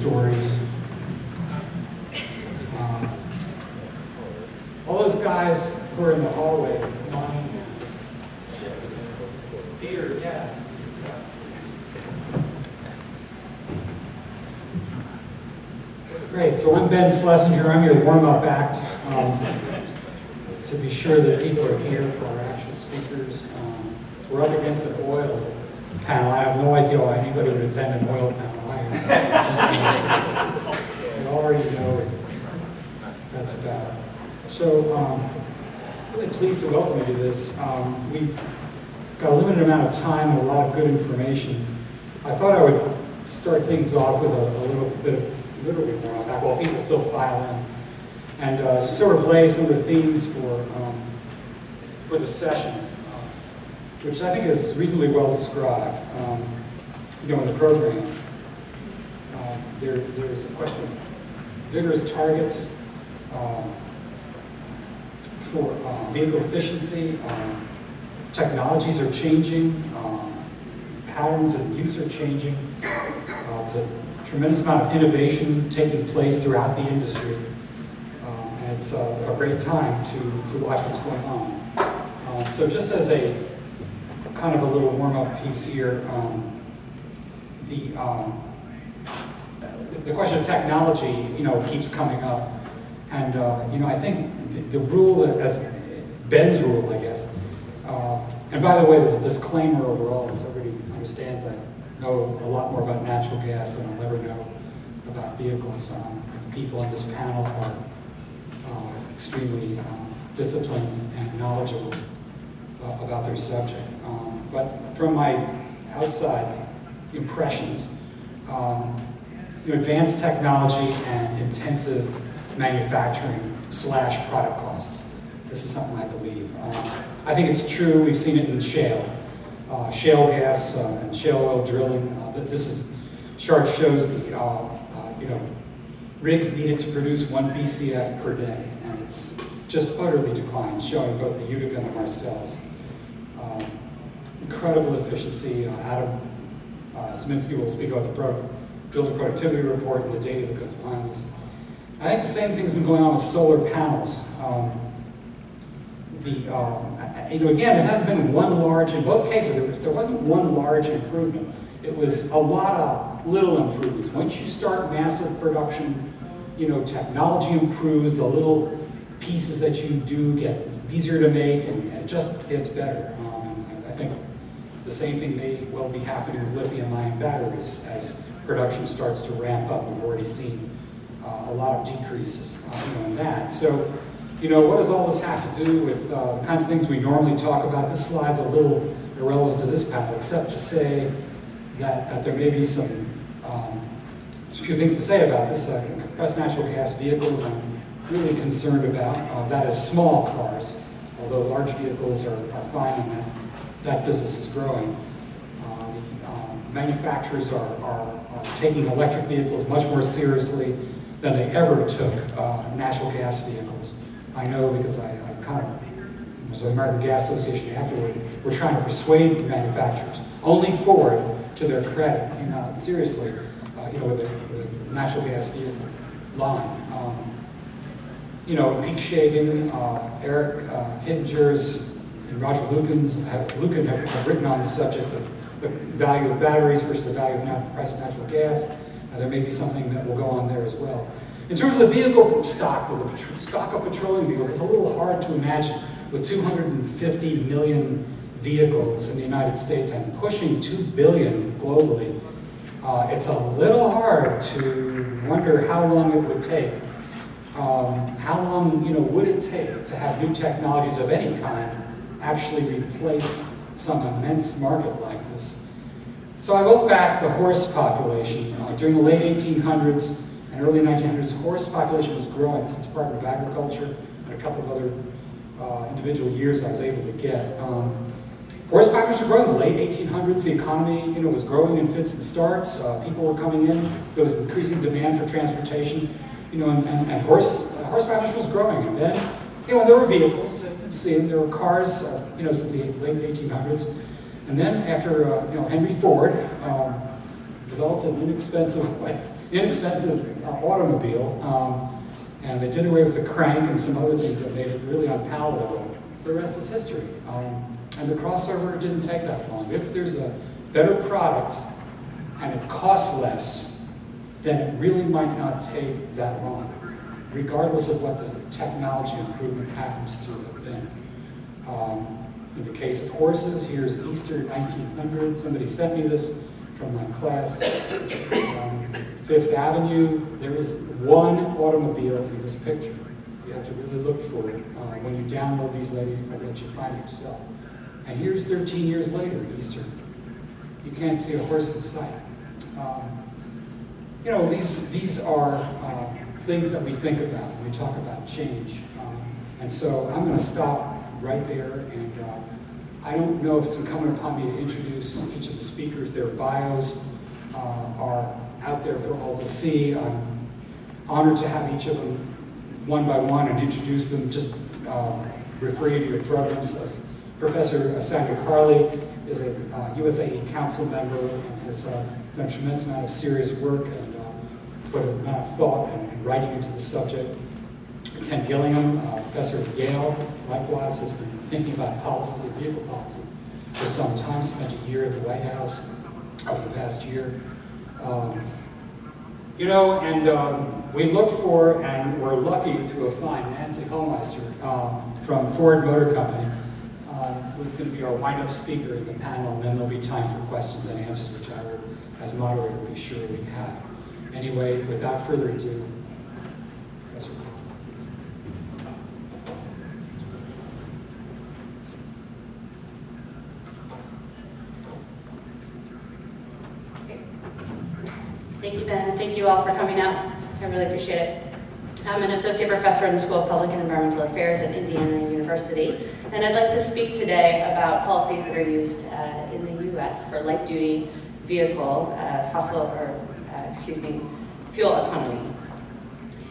stories. All those guys who are in the hallway, Peter, yeah. Great, so I'm Ben Schlesinger. I'm your warm-up act to be sure that people are here for our actual speakers. We're up against an oil panel. I have no idea why anybody would attend an oil panel. I already know what that's about. So, really pleased to welcome you to this. We've got a limited amount of time and a lot of good information. I thought I would start things off with a little bit of literally more on that while people still file in, and sort of lay some of the themes for the session, which I think is reasonably well described. In the program, there's a question of vigorous targets for vehicle efficiency. Technologies are changing, patterns of use are changing. There's a tremendous amount of innovation taking place throughout the industry, and it's a great time to watch what's going on. So just as a kind of a little warm-up piece here, the question of technology, keeps coming up, and I think the rule as Ben's rule, I guess. And by the way, there's a disclaimer overall, as everybody understands. I know a lot more about natural gas than I'll ever know about vehicles. People on this panel are extremely disciplined and knowledgeable about their subject. But from my outside impressions, advanced technology and intensive manufacturing / product costs. This is something I believe. I think it's true. We've seen it in shale gas and shale oil drilling. This chart shows the rigs needed to produce 1 BCF per day, and it's just utterly declined, showing both the Utica and the Marcellus. Incredible efficiency. Adam Sminsky will speak about the drilling productivity report and the data that goes behind this. I think the same thing's been going on with solar panels. Again, it hasn't been one large, in both cases, there wasn't one large improvement. It was a lot of little improvements. Once you start massive production, technology improves, the little pieces that you do get easier to make, and it just gets better. I think the same thing may well be happening with lithium-ion batteries as production starts to ramp up. We've already seen a lot of decreases in that. So, what does all this have to do with the kinds of things we normally talk about? This slide's a little irrelevant to this panel, except to say that there may be a few things to say about this. Compressed natural gas vehicles, I'm really concerned about. That is small cars, although large vehicles are fine, and that business is growing. Manufacturers are taking electric vehicles much more seriously than they ever took natural gas vehicles. I know because I kind of, as the American Gas Association afterward, we're trying to persuade the manufacturers. Only Ford, to their credit, seriously, with the natural gas vehicle line. Peak shaving, Eric Hittinger's and Roger Lucan have written on the subject of the value of batteries versus the value of the price of natural gas. There may be something that will go on there as well. In terms of the vehicle stock, the stock of petroleum vehicles, it's a little hard to imagine with 250 million vehicles in the United States and pushing 2 billion globally. It's a little hard to wonder how long it would take. How long, would it take to have new technologies of any kind actually replace some immense market like this? So I look back at the horse population. During the late 1800s and early 1900s, the horse population was growing. This is the Department of Agriculture and a couple of other individual years I was able to get. Horse population was growing in the late 1800s. The economy, was growing in fits and starts. People were coming in. There was increasing demand for transportation. And horse population was growing. And then, there were vehicles. There were cars. Since the late 1800s. And then after Henry Ford developed an inexpensive way inexpensive automobile, and they did away with the crank and some other things that made it really unpalatable. The rest is history. And the crossover didn't take that long. If there's a better product and it costs less, then it really might not take that long, regardless of what the technology improvement happens to have been. In the case of horses, here's Easter 1900. Somebody sent me this from my class. Fifth Avenue, there is one automobile in this picture. You have to really look for it. When you download these later, I let you find it yourself. And here's 13 years later, Easter. You can't see a horse in sight. You know, these are things that we think about when we talk about change. And so I'm going to stop right there, and I don't know if it's incumbent upon me to introduce each of the speakers. Their bios are out there for all to see. I'm honored to have each of them one by one and introduce them. Just refer you to your programs. Professor Sandra Carley is a USAEE council member and has done a tremendous amount of serious work and put an amount of thought and writing into the subject. Ken Gillingham, professor at Yale, likewise has been thinking about policy, vehicle policy, for some time, spent a year at the White House over the past year. You know, and we looked for and were lucky to have found Nancy Hollmeister from Ford Motor Company, who's going to be our wind-up speaker in the panel, and then there'll be time for questions and answers, which I will, as moderator, be sure we have. Anyway, without further ado, Professor. Thank you, Ben. Thank you all for coming out. I really appreciate it. I'm an associate professor in the School of Public and Environmental Affairs at Indiana University, and I'd like to speak today about policies that are used in the U.S. for light-duty vehicle fuel economy.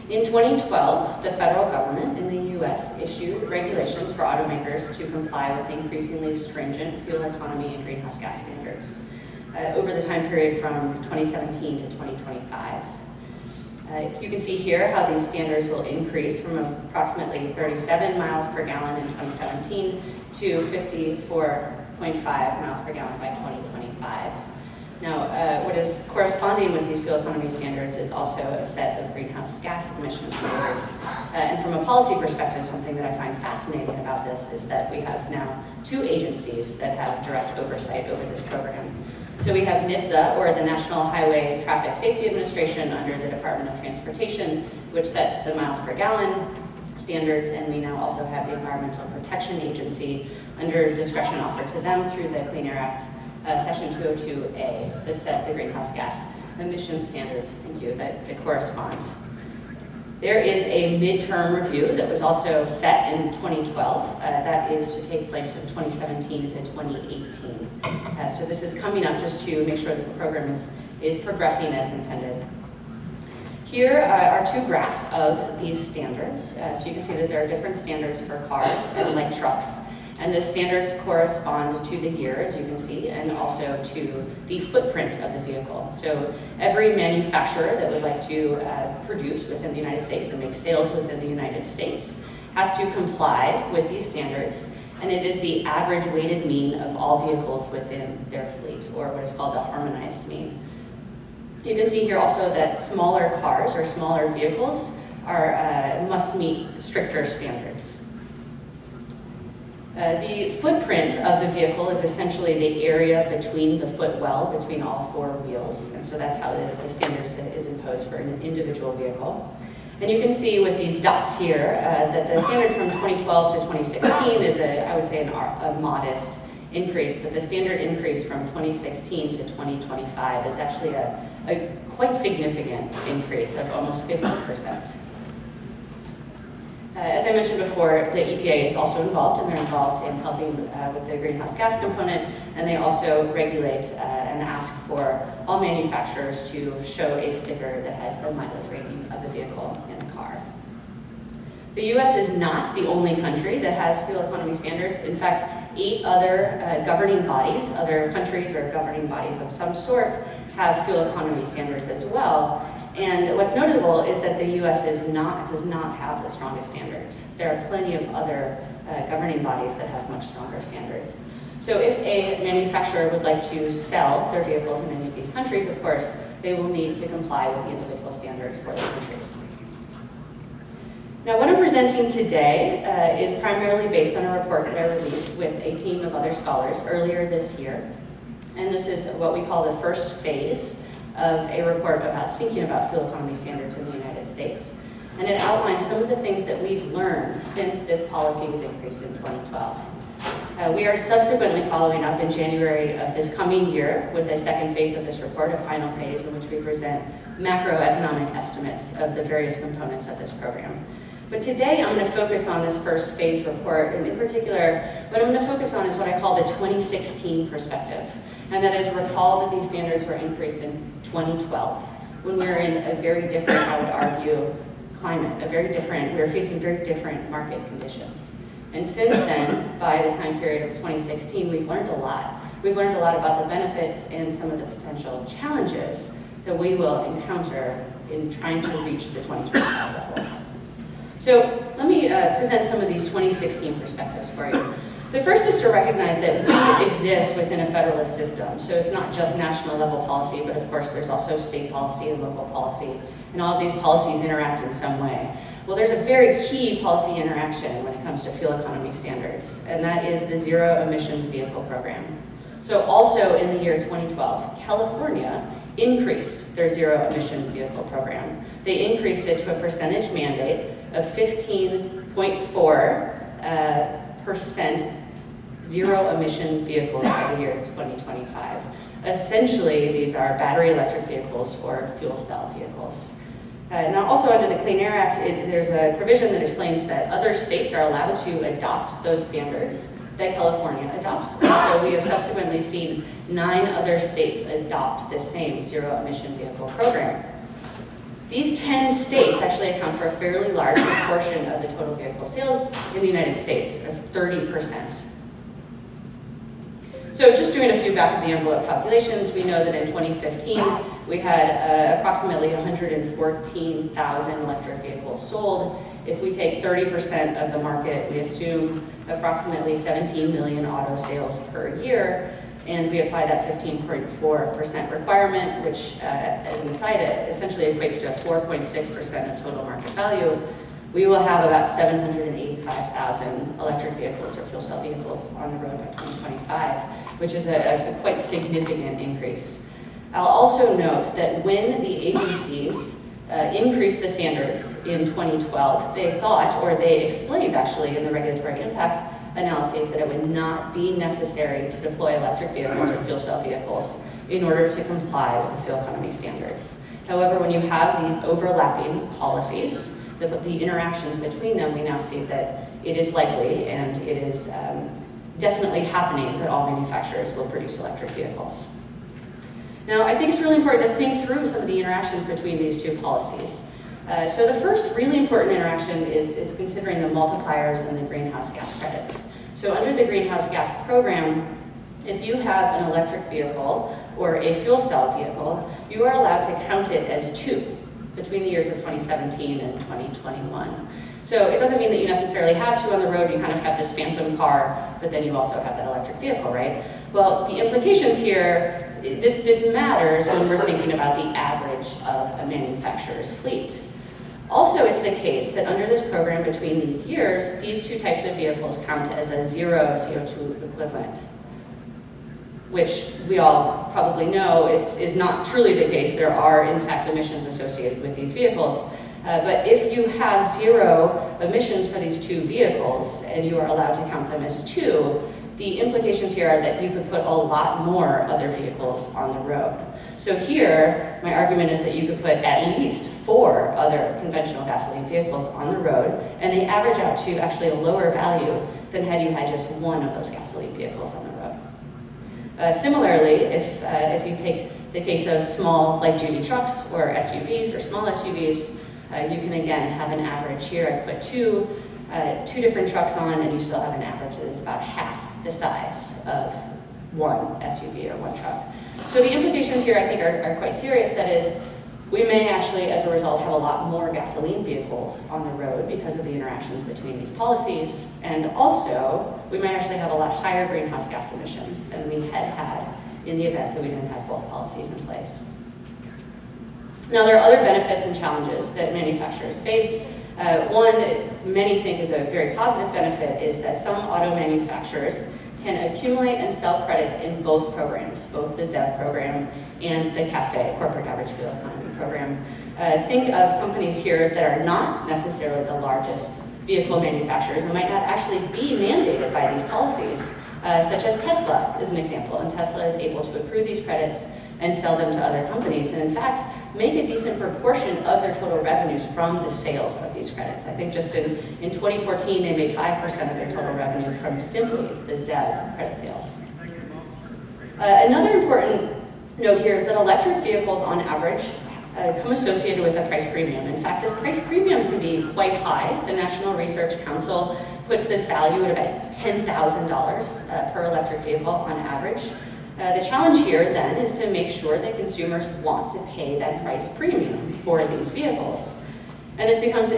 In 2012, the federal government in the U.S. issued regulations for automakers to comply with increasingly stringent fuel economy and greenhouse gas standards over the time period from 2017 to 2025. You can see here how these standards will increase from approximately 37 miles per gallon in 2017 to 54.5 miles per gallon by 2025. Now, what is corresponding with these fuel economy standards is also a set of greenhouse gas emission standards. And from a policy perspective, something that I find fascinating about this is that we have now two agencies that have direct oversight over this program. So we have NHTSA, or the National Highway Traffic Safety Administration, under the Department of Transportation, which sets the miles per gallon standards, and we now also have the Environmental Protection Agency under discretion offered to them through the Clean Air Act, Section 202A, that set the greenhouse gas emission standards, that correspond. There is a midterm review that was also set in 2012. That is to take place in 2017 to 2018. So this is coming up just to make sure that the program is progressing as intended. Here are two graphs of these standards. So you can see that there are different standards for cars and light trucks. And the standards correspond to the year, as you can see, and also to the footprint of the vehicle. So every manufacturer that would like to produce within the United States and make sales within the United States has to comply with these standards, and it is the average weighted mean of all vehicles within their fleet, or what is called the harmonized mean. You can see here also that smaller cars or smaller vehicles must meet stricter standards. The footprint of the vehicle is essentially the area between the footwell, between all four wheels, and so that's how the standard is imposed for an individual vehicle. And you can see with these dots here that the standard from 2012 to 2016 is, I would say, a modest increase, but the standard increase from 2016 to 2025 is actually a quite significant increase of almost 50%. As I mentioned before, the EPA is also involved, and they're involved in helping with the greenhouse gas component, and they also regulate and ask for all manufacturers to show a sticker that has the mileage rating of the vehicle in the car. The U.S. is not the only country that has fuel economy standards. In fact, 8 other governing bodies, other countries or governing bodies of some sort, have fuel economy standards as well. And what's notable is that the US does not have the strongest standards. There are plenty of other governing bodies that have much stronger standards. So if a manufacturer would like to sell their vehicles in any of these countries, of course, they will need to comply with the individual standards for the countries. Now, what I'm presenting today is primarily based on a report that I released with a team of other scholars earlier this year. And this is what we call the first phase of a report about thinking about fuel economy standards in the United States. And it outlines some of the things that we've learned since this policy was increased in 2012. We are subsequently following up in January of this coming year with a second phase of this report, a final phase in which we present macroeconomic estimates of the various components of this program. But today I'm going to focus on this first phase report, and in particular, what I'm going to focus on is what I call the 2016 perspective. And that is, recall that these standards were increased in 2012, when we were in a very different, I would argue, climate, we were facing very different market conditions. And since then, by the time period of 2016, we've learned a lot. We've learned a lot about the benefits and some of the potential challenges that we will encounter in trying to reach the 2025 level. So let me present some of these 2016 perspectives for you. The first is to recognize that we exist within a federalist system. So it's not just national level policy, but of course there's also state policy and local policy. And all of these policies interact in some way. Well, there's a very key policy interaction when it comes to fuel economy standards, and that is the Zero Emissions Vehicle Program. So also in the year 2012, California increased their Zero Emission Vehicle Program. They increased it to a percentage mandate of 15.4% zero emission vehicles by the year 2025. Essentially, these are battery electric vehicles or fuel cell vehicles. Now, also under the Clean Air Act, there's a provision that explains that other states are allowed to adopt those standards that California adopts. And so we have subsequently seen 9 other states adopt this same zero emission vehicle program. These 10 states actually account for a fairly large proportion of the total vehicle sales in the United States, of 30%. So just doing a few back of the envelope calculations, we know that in 2015, we had approximately 114,000 electric vehicles sold. If we take 30% of the market, we assume approximately 17 million auto sales per year, and we apply that 15.4% requirement, which, as an aside, it essentially equates to a 4.6% of total market value. We will have about 785,000 electric vehicles or fuel cell vehicles on the road by 2025, which is a quite significant increase. I'll also note that when the agencies increased the standards in 2012, they thought, or they explained actually in the regulatory impact analyses, that it would not be necessary to deploy electric vehicles or fuel cell vehicles in order to comply with the fuel economy standards. However, when you have these overlapping policies, the interactions between them, we now see that it is likely and it is definitely happening that all manufacturers will produce electric vehicles. Now, I think it's really important to think through some of the interactions between these two policies. So the first really important interaction is considering the multipliers and the greenhouse gas credits. So under the greenhouse gas program, if you have an electric vehicle or a fuel cell vehicle, you are allowed to count it as 2 between the years of 2017 and 2021. So it doesn't mean that you necessarily have 2 on the road, you kind of have this phantom car, but then you also have that electric vehicle, right? Well, the implications here, this matters when we're thinking about the average of a manufacturer's fleet. Also, it's the case that under this program between these years, these 2 types of vehicles count as a zero CO2 equivalent, which we all probably know is not truly the case. There are, in fact, emissions associated with these vehicles. But if you have 0 emissions for these 2 vehicles and you are allowed to count them as 2, the implications here are that you could put a lot more other vehicles on the road. So here, my argument is that you could put at least 4 other conventional gasoline vehicles on the road, and they average out to actually a lower value than had you had just 1 of those gasoline vehicles on the road. Similarly, if you take the case of small light-duty trucks or SUVs or small SUVs, you can again have an average here. I've put two different trucks on, and you still have an average that is about half the size of 1 SUV or 1 truck. So the implications here, I think, are quite serious. That is, We may actually, as a result, have a lot more gasoline vehicles on the road because of the interactions between these policies. And also, we might actually have a lot higher greenhouse gas emissions than we had in the event that we didn't have both policies in place. Now, there are other benefits and challenges that manufacturers face. One, many think is a very positive benefit, is that some auto manufacturers can accumulate and sell credits in both programs, both the ZEV program and the CAFE, Corporate Average Fuel Economy program. Think of companies here that are not necessarily the largest vehicle manufacturers and might not actually be mandated by these policies, such as Tesla is an example. And Tesla is able to accrue these credits and sell them to other companies, and in fact, make a decent proportion of their total revenues from the sales of these credits. I think just in 2014, they made 5% of their total revenue from simply the ZEV credit sales. Another important note here is that electric vehicles on average come associated with a price premium. In fact, this price premium can be quite high. The National Research Council puts this value at about $10,000 per electric vehicle on average. The challenge here then is to make sure that consumers want to pay that price premium for these vehicles. And this becomes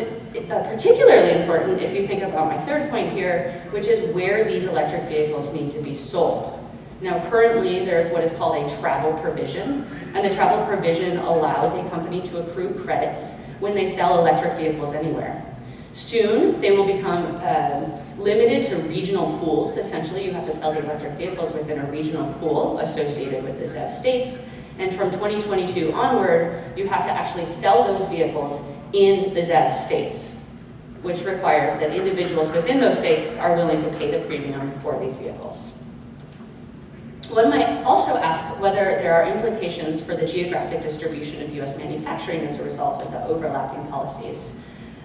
particularly important if you think about my third point here, which is where these electric vehicles need to be sold. Now, currently, there's what is called a travel provision, and the travel provision allows a company to accrue credits when they sell electric vehicles anywhere. Soon, they will become limited to regional pools. Essentially, you have to sell the electric vehicles within a regional pool associated with the ZEV states. And from 2022 onward, you have to actually sell those vehicles in the ZEV states, which requires that individuals within those states are willing to pay the premium for these vehicles. One might also ask whether there are implications for the geographic distribution of US manufacturing as a result of the overlapping policies.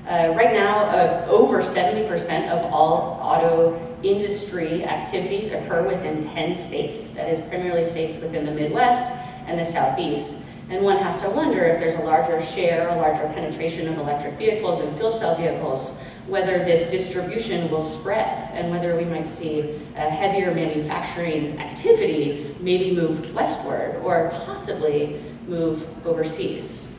Right now, over 70% of all auto industry activities occur within 10 states, that is primarily states within the Midwest and the Southeast. And one has to wonder if there's a larger share, a larger penetration of electric vehicles and fuel cell vehicles, whether this distribution will spread and whether we might see a heavier manufacturing activity maybe move westward or possibly move overseas.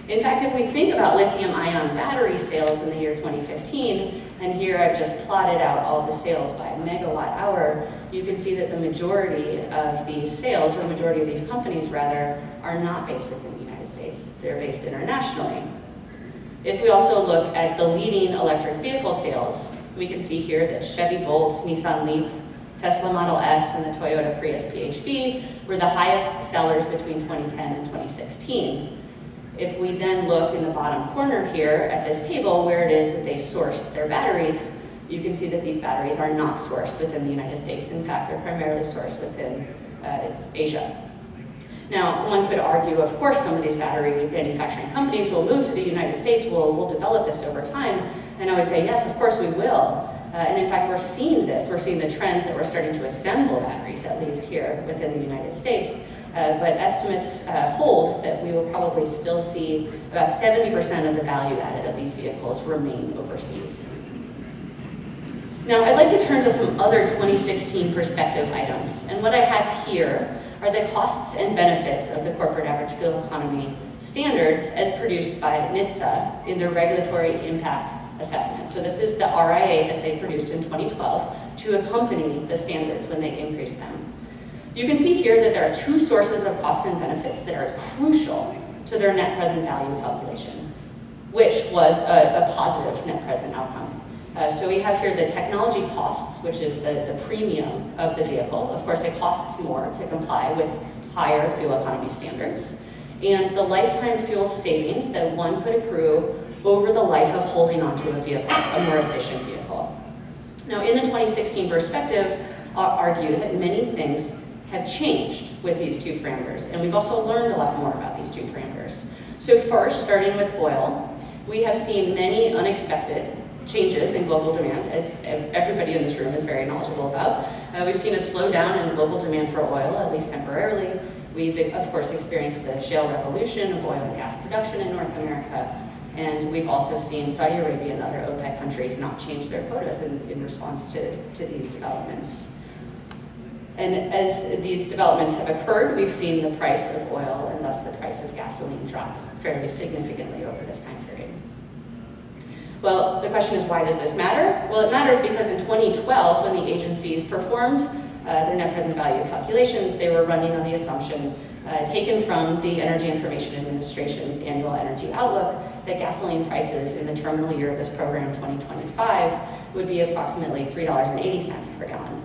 In fact, if we think about lithium-ion battery sales in the year 2015, and here I've just plotted out all the sales by megawatt hour, you can see that the majority of these sales, or the majority of these companies rather, are not based within the United States. They're based internationally. If we also look at the leading electric vehicle sales, we can see here that Chevy Volt, Nissan Leaf, Tesla Model S, and the Toyota Prius PHEV were the highest sellers between 2010 and 2016. If we then look in the bottom corner here at this table where it is that they sourced their batteries, you can see that these batteries are not sourced within the United States. In fact, they're primarily sourced within Asia. Now, one could argue, of course, some of these battery manufacturing companies will move to the United States, we'll develop this over time, and I would say, yes, of course we will. And in fact, we're seeing this. We're seeing the trend that we're starting to assemble batteries, at least here within the United States. But estimates hold that we will probably still see about 70% of the value added of these vehicles remain overseas. Now, I'd like to turn to some other 2016 perspective items. And what I have here are the costs and benefits of the corporate average fuel economy standards as produced by NHTSA in their regulatory impact assessment. So this is the RIA that they produced in 2012 to accompany the standards when they increased them. You can see here that there are two sources of costs and benefits that are crucial to their net present value calculation, which was a positive net present outcome. So we have here the technology costs, which is the premium of the vehicle. Of course, it costs more to comply with higher fuel economy standards. And the lifetime fuel savings that one could accrue over the life of holding onto a vehicle, a more efficient vehicle. Now, in the 2016 perspective, I'll argue that many things have changed with these two parameters, and we've also learned a lot more about these two parameters. So first, starting with oil, we have seen many unexpected changes in global demand, as everybody in this room is very knowledgeable about. We've seen a slowdown in global demand for oil, at least temporarily. We've, of course, experienced the shale revolution of oil and gas production in North America, and we've also seen Saudi Arabia and other OPEC countries not change their quotas in response to these developments. And as these developments have occurred, we've seen the price of oil and thus the price of gasoline drop fairly significantly over this time period. Well, the question is, why does this matter? Well, it matters because in 2012, when the agencies performed their net present value calculations, they were running on the assumption taken from the Energy Information Administration's annual energy outlook that gasoline prices in the terminal year of this program, 2025, would be approximately $3.80 per gallon.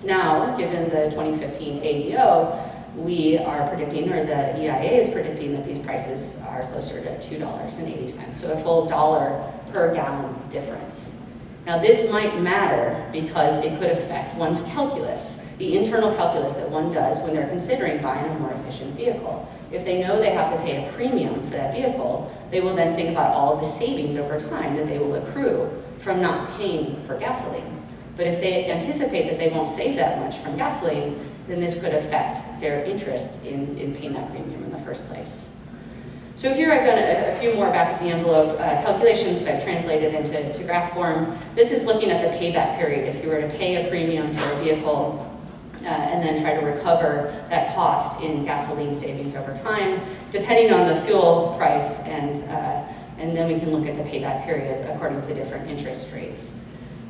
Now, given the 2015 AEO, we are predicting, or the EIA is predicting, that these prices are closer to $2.80, so a full dollar per gallon difference. Now, this might matter because it could affect one's calculus, the internal calculus that one does when they're considering buying a more efficient vehicle. If they know they have to pay a premium for that vehicle, they will then think about all of the savings over time that they will accrue from not paying for gasoline. But if they anticipate that they won't save that much from gasoline, then this could affect their interest in paying that premium in the first place. So here I've done a few more back of the envelope calculations that I've translated into graph form. This is looking at the payback period. If you were to pay a premium for a vehicle and then try to recover that cost in gasoline savings over time, depending on the fuel price, and then we can look at the payback period according to different interest rates.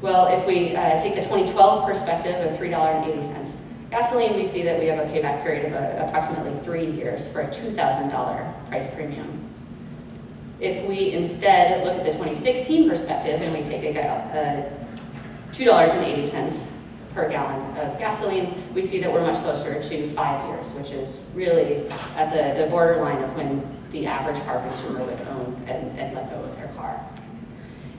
Well, if we take the 2012 perspective of $3.80 gasoline, we see that we have a payback period of approximately 3 years for a $2,000 price premium. If we instead look at the 2016 perspective and we take $2.80 per gallon of gasoline, we see that we're much closer to 5 years, which is really at the borderline of when the average car consumer would own and let go of their car.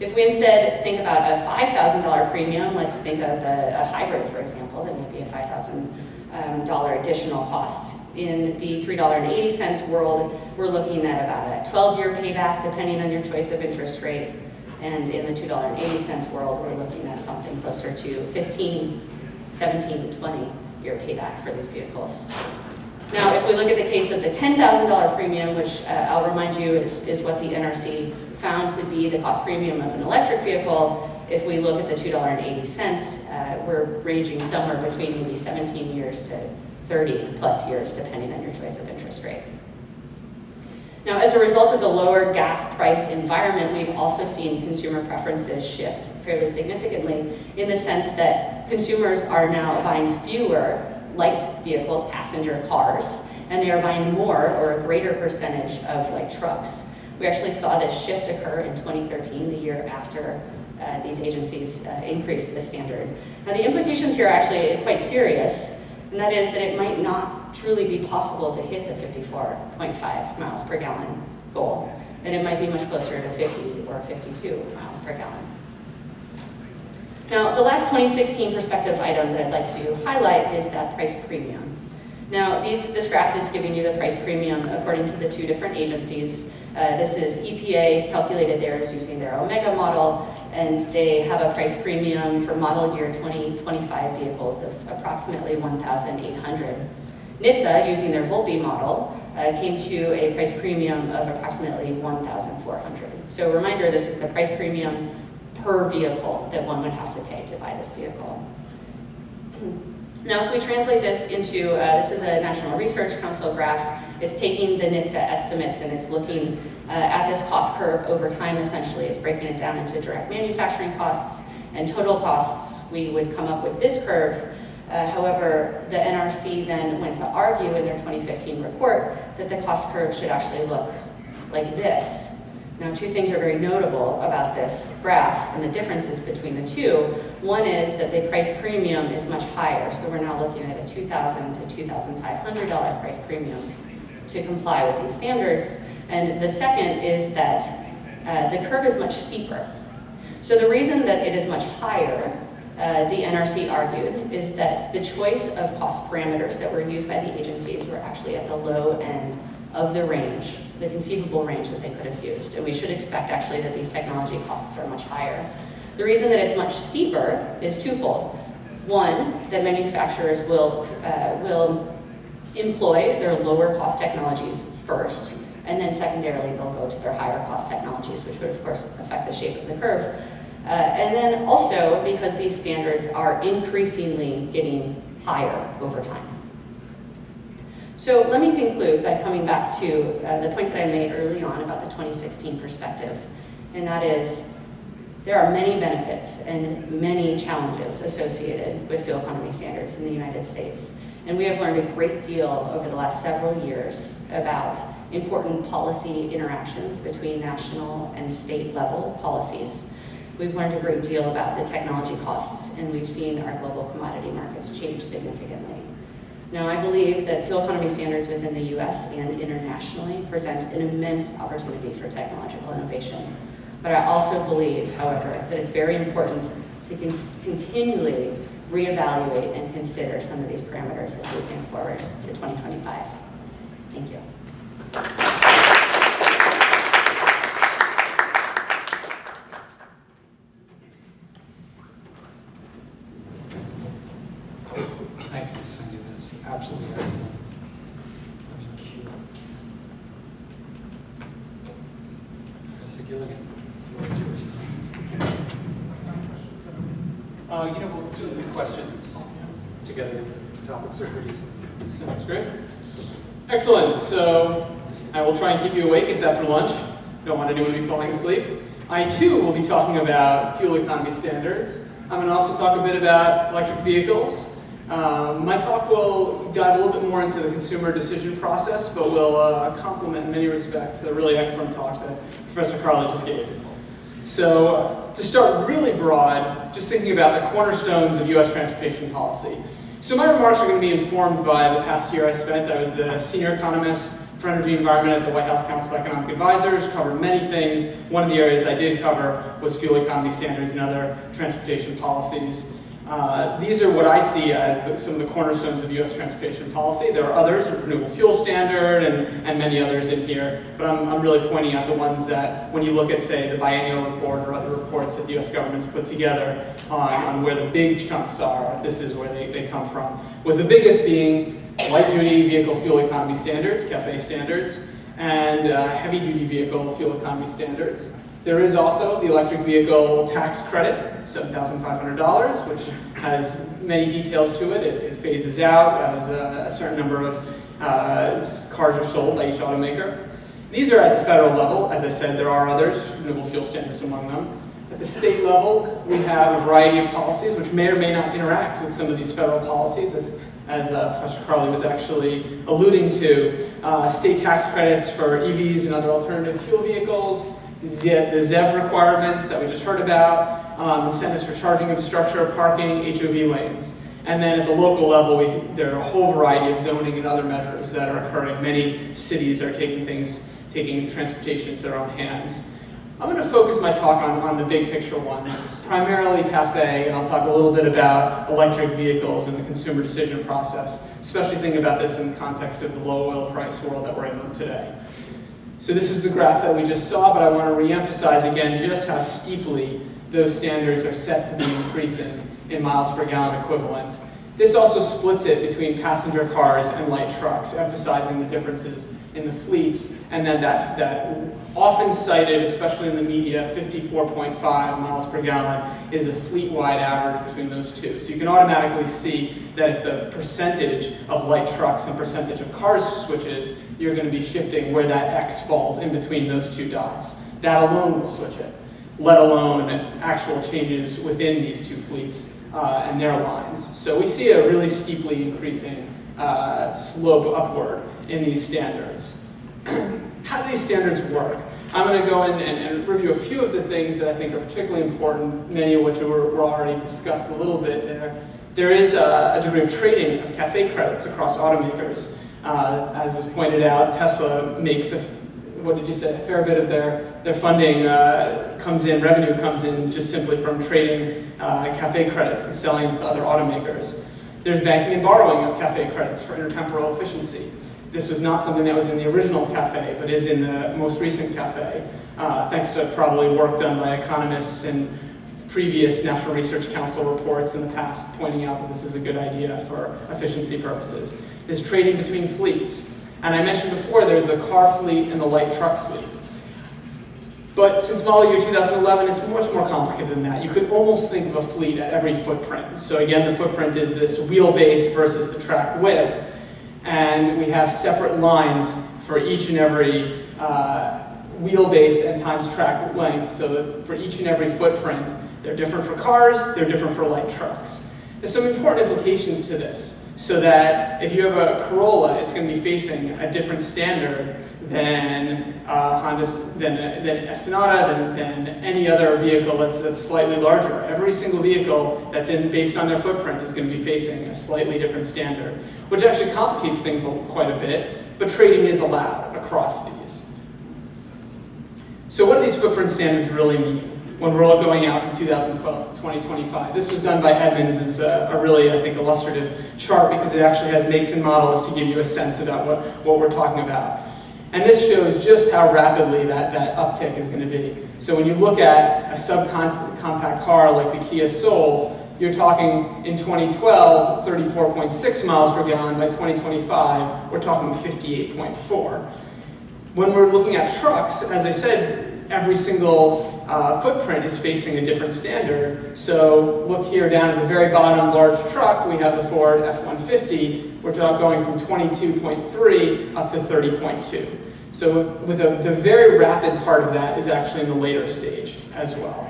If we instead think about a $5,000 premium, let's think of a hybrid, for example, that may be a $5,000 additional cost. In the $3.80 world, we're looking at about a 12-year payback, depending on your choice of interest rate. And in the $2.80 world, we're looking at something closer to 15, 17, 20-year payback for these vehicles. Now, if we look at the case of the $10,000 premium, which I'll remind you is what the NRC found to be the cost premium of an electric vehicle, if we look at the $2.80, we're ranging somewhere between maybe 17 years to 30 plus years, depending on your choice of interest rate. Now, as a result of the lower gas price environment, we've also seen consumer preferences shift fairly significantly in the sense that consumers are now buying fewer light vehicles, passenger cars, and they are buying more or a greater percentage of light trucks. We actually saw this shift occur in 2013, the year after these agencies increased the standard. Now, the implications here are actually quite serious, and that is that it might not truly be possible to hit the 54.5 miles per gallon goal, and it might be much closer to 50 or 52 miles per gallon. Now, the last 2016 perspective item that I'd like to highlight is that price premium. Now, this graph is giving you the price premium according to the two different agencies. This is EPA calculated theirs using their Omega model, and they have a price premium for model year 2025 vehicles of approximately $1,800. NHTSA, using their Volpe model, came to a price premium of approximately $1,400. So a reminder, this is the price premium per vehicle that one would have to pay to buy this vehicle. Now, if we translate this into, this is a National Research Council graph. It's taking the NHTSA estimates and it's looking at this cost curve over time, essentially. It's breaking it down into direct manufacturing costs and total costs. We would come up with this curve. However, the NRC then went to argue in their 2015 report that the cost curve should actually look like this. Now, two things are very notable about this graph and the differences between the two. One is that the price premium is much higher, so we're now looking at a $2,000 to $2,500 price premium to comply with these standards. And the second is that the curve is much steeper. So the reason that it is much higher, the NRC argued, is that the choice of cost parameters that were used by the agencies were actually at the low end of the range, the conceivable range that they could have used. And we should expect actually that these technology costs are much higher. The reason that it's much steeper is twofold. One, that manufacturers will employ their lower cost technologies first, and then secondarily they'll go to their higher cost technologies, which would of course affect the shape of the curve. And then also because these standards are increasingly getting higher over time. So let me conclude by coming back to the point that I made early on about the 2016 perspective, and that is there are many benefits and many challenges associated with fuel economy standards in the United States. And we have learned a great deal over the last several years about important policy interactions between national and state level policies. We've learned a great deal about the technology costs, and we've seen our global commodity markets change significantly. Now, I believe that fuel economy standards within the US and internationally present an immense opportunity for technological innovation. But I also believe, however, that it's very important to continually reevaluate and consider some of these parameters as we think forward to 2025. Thank you. Thank you, Cindy. That's absolutely excellent. Let me cue up. Professor Gilligan, what's yours? We'll do the questions together. The topics are pretty simple. Sounds great. Excellent. So I will try and keep you awake. It's after lunch. Don't want anyone to be falling asleep. I, too, will be talking about fuel economy standards. I'm going to also talk a bit about electric vehicles. My talk will dive a little bit more into the consumer decision process, but will complement in many respects a really excellent talk that Professor Carley just gave. So to start really broad, just thinking about the cornerstones of U.S. transportation policy. So my remarks are going to be informed by the past year I spent. I was the senior economist for energy and environment at the White House Council of Economic Advisors, covered many things. One of the areas I did cover was fuel economy standards and other transportation policies. These are what I see as some of the cornerstones of U.S. transportation policy. There are others, the renewable fuel standard and many others in here, but I'm really pointing out the ones that when you look at, say, the biennial report or other reports that the U.S. government's put together on where the big chunks are, this is where they come from. With the biggest being light-duty vehicle fuel economy standards, CAFE standards, and heavy-duty vehicle fuel economy standards. There is also the electric vehicle tax credit, $7,500, which has many details to it. It phases out as a certain number of cars are sold by each automaker. These are at the federal level. As I said, there are others, renewable fuel standards among them. At the state level, we have a variety of policies which may or may not interact with some of these federal policies, as Professor Carley was actually alluding to. State tax credits for EVs and other alternative fuel vehicles, the ZEV requirements that we just heard about, incentives for charging infrastructure, parking, HOV lanes. And then at the local level, there are a whole variety of zoning and other measures that are occurring. Many cities are taking transportation into their own hands. I'm going to focus my talk on the big picture ones, primarily CAFE, and I'll talk a little bit about electric vehicles and the consumer decision process, especially thinking about this in the context of the low oil price world that we're in today. So this is the graph that we just saw, but I want to reemphasize again just how steeply those standards are set to be increasing in miles per gallon equivalent. This also splits it between passenger cars and light trucks, emphasizing the differences in the fleets, and then that often cited, especially in the media, 54.5 miles per gallon is a fleet-wide average between those two. So you can automatically see that if the percentage of light trucks and percentage of cars switches, you're going to be shifting where that X falls in between those two dots. That alone will switch it, let alone actual changes within these two fleets and their lines. So we see a really steeply increasing slope upward in these standards. How do these standards work? I'm going to go in and review a few of the things that I think are particularly important, many of which were already discussed a little bit there. There is a degree of trading of CAFE credits across automakers. As was pointed out, Tesla makes a fair bit of their funding revenue comes in just simply from trading CAFE credits and selling them to other automakers. There's banking and borrowing of CAFE credits for intertemporal efficiency. This was not something that was in the original CAFE, but is in the most recent CAFE, thanks to probably work done by economists and previous National Research Council reports in the past pointing out that this is a good idea for efficiency purposes. There's trading between fleets. And I mentioned before, there's a car fleet and the light truck fleet. But since model year 2011, it's much more complicated than that. You could almost think of a fleet at every footprint. So again, the footprint is this wheelbase versus the track width. And we have separate lines for each and every wheelbase and times track length. So that for each and every footprint, they're different for cars, they're different for light trucks. There's some important implications to this. So that if you have a Corolla, it's going to be facing a different standard than Honda's, than a Sonata, than any other vehicle that's slightly larger. Every single vehicle that's based on their footprint is going to be facing a slightly different standard, which actually complicates things quite a bit, but trading is allowed across these. So what do these footprint standards really mean when we're all going out from 2012 to 2025? This was done by Edmunds as a really, I think, illustrative chart because it actually has makes and models to give you a sense about what we're talking about. And this shows just how rapidly that uptick is going to be. So when you look at a subcompact car like the Kia Soul, you're talking in 2012, 34.6 miles per gallon. By 2025, we're talking 58.4. When we're looking at trucks, as I said, every single footprint is facing a different standard. So look here down at the very bottom, large truck, we have the Ford F-150. We're going from 22.3 up to 30.2. So the very rapid part of that is actually in the later stage as well.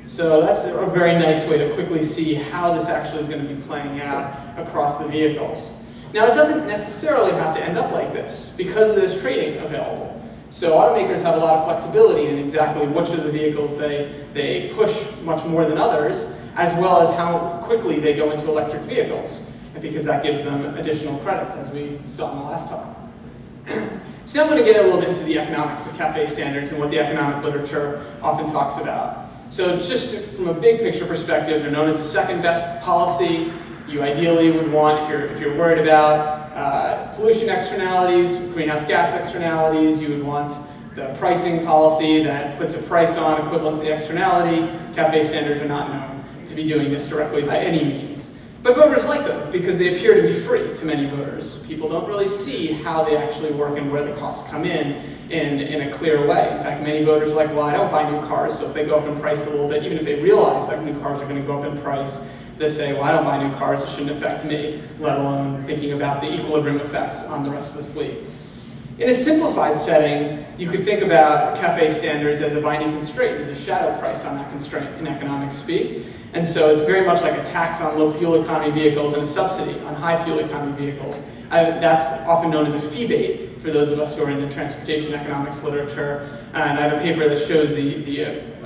So that's a very nice way to quickly see how this actually is going to be playing out across the vehicles. Now it doesn't necessarily have to end up like this because there's trading available. So automakers have a lot of flexibility in exactly which of the vehicles they push much more than others, as well as how quickly they go into electric vehicles, because that gives them additional credits, as we saw in the last talk. So now I'm going to get a little bit into the economics of CAFE standards and what the economic literature often talks about. So just from a big picture perspective, they're known as the second best policy. You ideally would want, if you're worried about pollution externalities, greenhouse gas externalities, you would want the pricing policy that puts a price on equivalent to the externality. CAFE standards are not known to be doing this directly by any means. But voters like them because they appear to be free to many voters. People don't really see how they actually work and where the costs come in a clear way. In fact, many voters are like, well, I don't buy new cars, so if they go up in price a little bit, even if they realize that new cars are going to go up in price, they say, well, I don't buy new cars, it shouldn't affect me, let alone thinking about the equilibrium effects on the rest of the fleet. In a simplified setting, you could think about CAFE standards as a binding constraint. There's a shadow price on that constraint in economic speak. And so it's very much like a tax on low fuel economy vehicles and a subsidy on high fuel economy vehicles. That's often known as a fee bait for those of us who are in the transportation economics literature. And I have a paper that shows the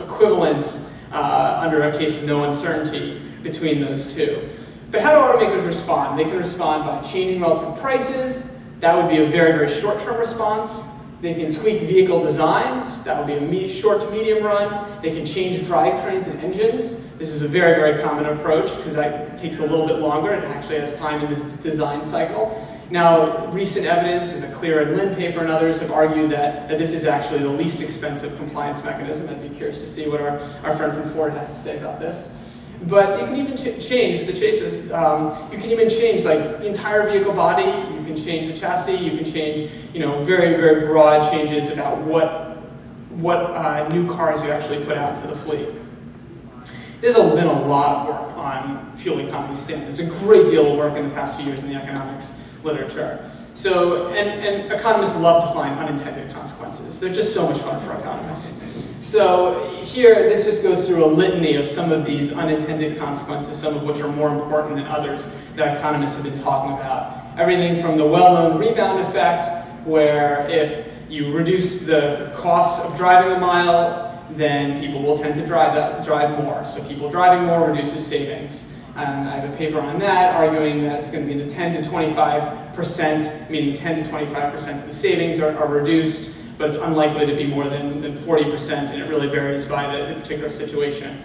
equivalence under a case of no uncertainty between those two. But how do automakers respond? They can respond by changing relative prices. That would be a very, very short-term response. They can tweak vehicle designs. That would be a short to medium run. They can change drivetrains and engines. This is a very, very common approach because that takes a little bit longer. It actually has time in the design cycle. Now, recent evidence is a Clear and Lynn paper and others have argued that this is actually the least expensive compliance mechanism. I'd be curious to see what our friend from Ford has to say about this. But you can even change the chases. You can even change like the entire vehicle body. You can change the chassis. You can change, very, very broad changes about what new cars you actually put out into the fleet. There's been a lot of work on fuel economy standards. A great deal of work in the past few years in the economics literature. So, and economists love to find unintended consequences. They're just so much fun for economists. So here, this just goes through a litany of some of these unintended consequences, some of which are more important than others that economists have been talking about. Everything from the well-known rebound effect, where if you reduce the cost of driving a mile, then people will tend to drive more. So people driving more reduces savings. And I have a paper on that arguing that it's going to be in the 10 to 25%, meaning 10 to 25% of the savings are reduced, but it's unlikely to be more than 40%, and it really varies by the particular situation.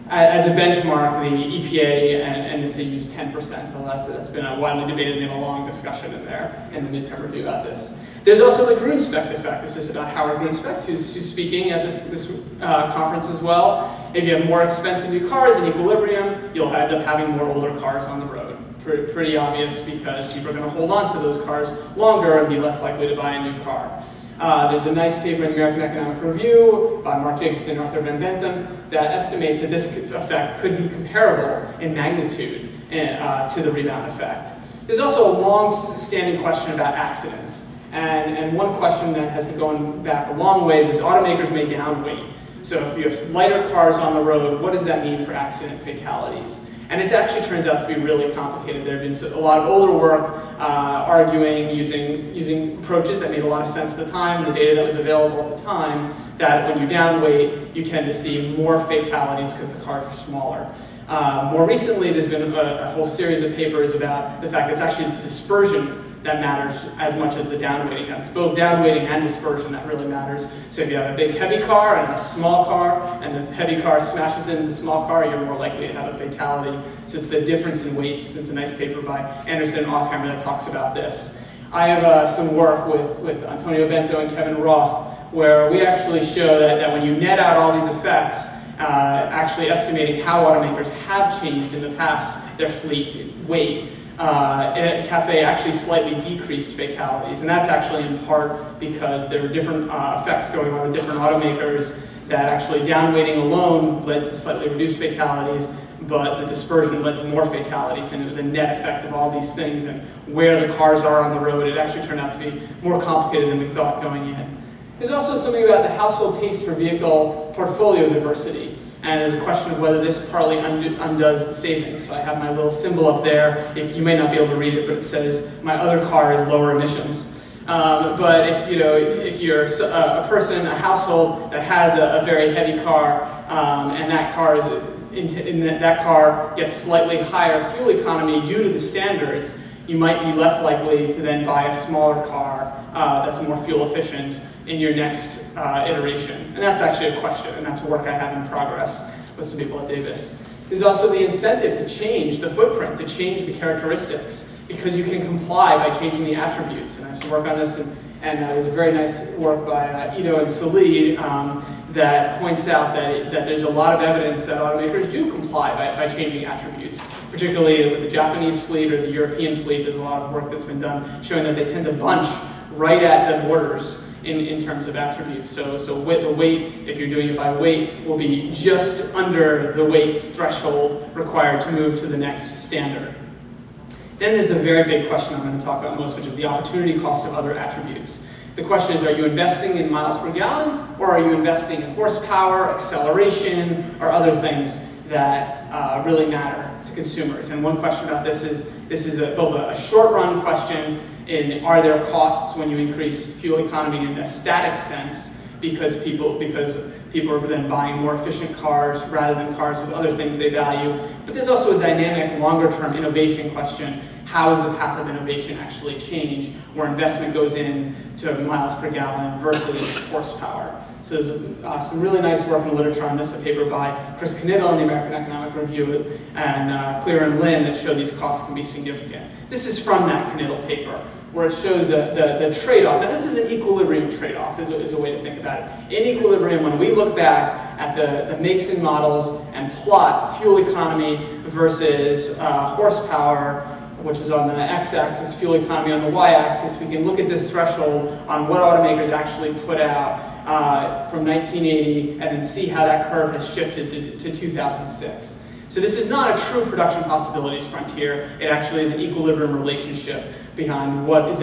As a benchmark, the EPA and NHTSA use 10%. Well, that's been widely debated, and they have a long discussion in there in the midterm review about this. There's also the Grunspect effect. This is about Howard Grunspect, who's speaking at this conference as well. If you have more expensive new cars in equilibrium, you'll end up having more older cars on the road. Pretty obvious because people are going to hold on to those cars longer and be less likely to buy a new car. There's a nice paper in the American Economic Review by Mark Jacobson and Arthur Van Bentham that estimates that this effect could be comparable in magnitude to the rebound effect. There's also a long-standing question about accidents. And one question that has been going back a long ways is automakers may downweight. So if you have lighter cars on the road, what does that mean for accident fatalities? And it actually turns out to be really complicated. There have been a lot of older work arguing using approaches that made a lot of sense at the time, the data that was available at the time, that when you downweight, you tend to see more fatalities because the cars are smaller. More recently, there's been a whole series of papers about the fact that it's actually the dispersion that matters as much as the downweighting. It's both downweighting and dispersion that really matters. So if you have a big heavy car and a small car, and the heavy car smashes into the small car, you're more likely to have a fatality. So it's the difference in weights. There's a nice paper by Anderson and Offhammer that talks about this. I have some work with Antonio Bento and Kevin Roth, where we actually show that when you net out all these effects, actually estimating how automakers have changed in the past their fleet weight, CAFE actually slightly decreased fatalities, and that's actually in part because there were different effects going on with different automakers that actually downweighting alone led to slightly reduced fatalities, but the dispersion led to more fatalities, and it was a net effect of all these things and where the cars are on the road. It actually turned out to be more complicated than we thought going in. There's also something about the household taste for vehicle portfolio diversity. And there's a question of whether this partly undoes the savings. So I have my little symbol up there. You may not be able to read it, but it says, my other car is lower emissions. But if you're a person, a household that has a very heavy car, and that car gets slightly higher fuel economy due to the standards, you might be less likely to then buy a smaller car that's more fuel efficient in your next iteration. And that's actually a question, and that's work I have in progress with some people at Davis. There's also the incentive to change the footprint, to change the characteristics, because you can comply by changing the attributes. And I have some work on this, and there's a very nice work by Ito and Salih that points out that there's a lot of evidence that automakers do comply by changing attributes. Particularly with the Japanese fleet or the European fleet, there's a lot of work that's been done showing that they tend to bunch right at the borders in terms of attributes. So with the weight, if you're doing it by weight, will be just under the weight threshold required to move to the next standard. Then there's a very big question I'm going to talk about most, which is the opportunity cost of other attributes. The question is, are you investing in miles per gallon, or are you investing in horsepower, acceleration, or other things that really matter to consumers? And one question about this is both a short-run question in are there costs when you increase fuel economy in a static sense because people are then buying more efficient cars rather than cars with other things they value. But there's also a dynamic, longer-term innovation question. How does the path of innovation actually change where investment goes in to miles per gallon versus horsepower? So there's some really nice work in the literature on this, a paper by Chris Knittel in the American Economic Review and Clear and Lin that show these costs can be significant. This is from that Knittel paper, where it shows the trade-off. Now this is an equilibrium trade-off, is a way to think about it. In equilibrium, when we look back at the makes and models and plot fuel economy versus horsepower, which is on the x-axis, fuel economy on the y-axis, we can look at this threshold on what automakers actually put out from 1980 and then see how that curve has shifted to 2006. So this is not a true production possibilities frontier. It actually is an equilibrium relationship behind what has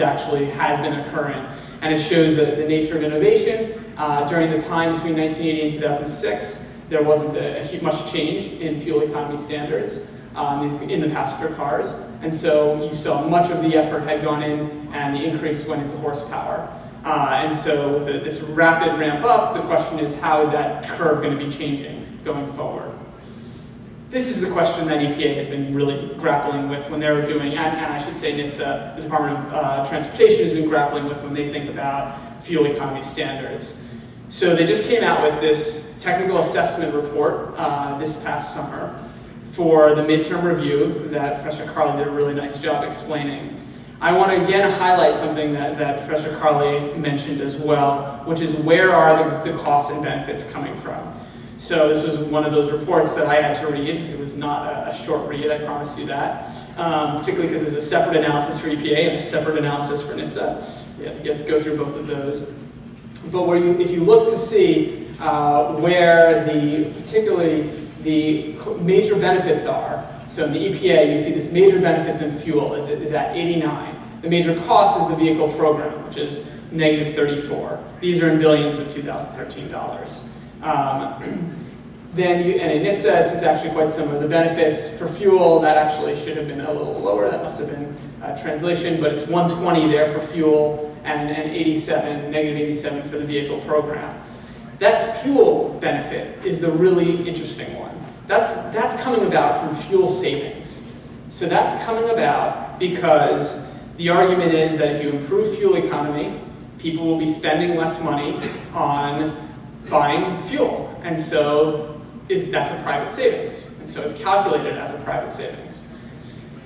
been occurring. And it shows that the nature of innovation during the time between 1980 and 2006, there wasn't much change in fuel economy standards in the passenger cars. And so you saw much of the effort had gone in and the increase went into horsepower. And so with this rapid ramp up, the question is, how is that curve going to be changing going forward? This is the question that EPA has been really grappling with when they were doing, and I should say NHTSA, the Department of Transportation, has been grappling with when they think about fuel economy standards. So they just came out with this technical assessment report this past summer for the midterm review that Professor Carley did a really nice job explaining. I want to again highlight something that Professor Carley mentioned as well, which is where are the costs and benefits coming from? So this was one of those reports that I had to read. It was not a short read, I promise you that, particularly because there's a separate analysis for EPA and a separate analysis for NHTSA. You have to go through both of those. But if you look to see where particularly the major benefits are, so in the EPA, you see this major benefits in fuel is at 89. The major cost is the vehicle program, which is negative 34. These are in billions of 2013 dollars. And in NHTSA, it's actually quite similar. The benefits for fuel, that actually should have been a little lower. That must have been translation, but it's 120 there for fuel and negative 87 for the vehicle program. That fuel benefit is the really interesting one. That's coming about from fuel savings. So that's coming about because the argument is that if you improve fuel economy, people will be spending less money on buying fuel. And so that's a private savings. And so it's calculated as a private savings.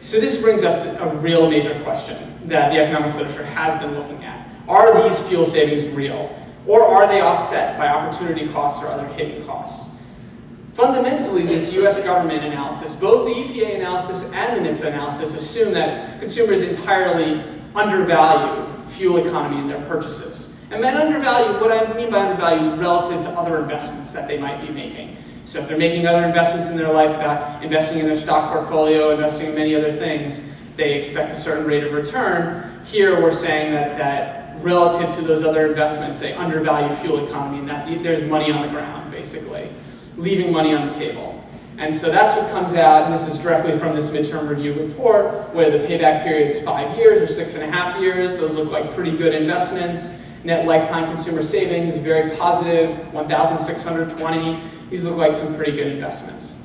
So this brings up a real major question that the economics literature has been looking at. Are these fuel savings real? Or are they offset by opportunity costs or other hidden costs? Fundamentally, this US government analysis, both the EPA analysis and the NHTSA analysis, assume that consumers entirely undervalue fuel economy in their purchases. And by undervalue, what I mean by undervalue is relative to other investments that they might be making. So if they're making other investments in their life, about investing in their stock portfolio, investing in many other things, they expect a certain rate of return. Here we're saying that relative to those other investments, they undervalue fuel economy and that there's money on the ground, basically, leaving money on the table. And so that's what comes out, and this is directly from this midterm review report, where the payback period is 5 years or 6.5 years. Those look like pretty good investments. Net lifetime consumer savings, very positive, 1,620. These look like some pretty good investments.